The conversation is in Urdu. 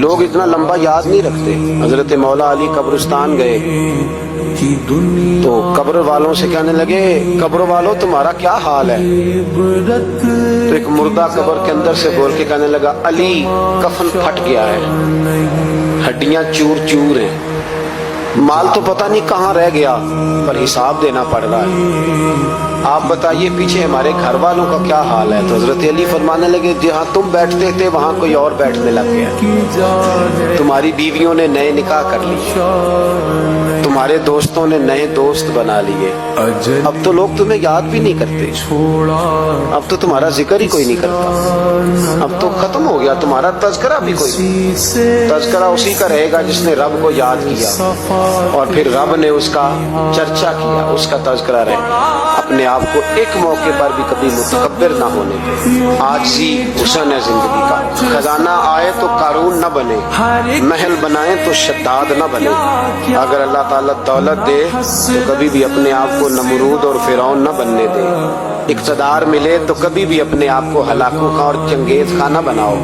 لوگ اتنا لمبا یاد نہیں رکھتے. حضرت مولا علی قبرستان گئے تو قبر والوں سے کہنے لگے قبر والوں تمہارا کیا حال ہے؟ تو ایک مردہ قبر کے اندر سے بول کے کہنے لگا علی کفن پھٹ گیا ہے، ہڈیاں چور چور ہیں، مال تو پتہ نہیں کہاں رہ گیا پر حساب دینا پڑ رہا ہے. آپ بتائیے پیچھے ہمارے گھر والوں کا کیا حال ہے؟ تو حضرت علی فرمانے لگے جہاں تم بیٹھتے تھے وہاں کوئی اور بیٹھنے لگ گیا، تمہاری بیویوں نے نئے نکاح کر لیے، تمہارے دوستوں نے نئے دوست بنا لیے، اب تو لوگ تمہیں یاد بھی نہیں کرتے، اب تو تمہارا ذکر ہی کوئی نہیں کرتا، اب تو ختم ہو گیا تمہارا تذکرہ بھی کوئی نہیں. تذکرہ اسی کا رہے گا جس نے رب کو یاد کیا اور پھر رب نے اس کا چرچا کیا، اس کا تذکرہ رہے. اپنے آپ کو ایک موقع پر بھی کبھی متکبر نہ ہونے دے. عاجزی حسن ہے زندگی کا. خزانہ آئے تو قارون نہ بنے، محل بنائے تو شداد نہ بنے. اگر اللہ تعالیٰ دولت دے تو کبھی بھی اپنے آپ کو نمرود اور فرعون نہ بننے دے. اقتدار ملے تو کبھی بھی اپنے آپ کو ہلاکو خاں اور چنگیز خاں نہ بناؤ.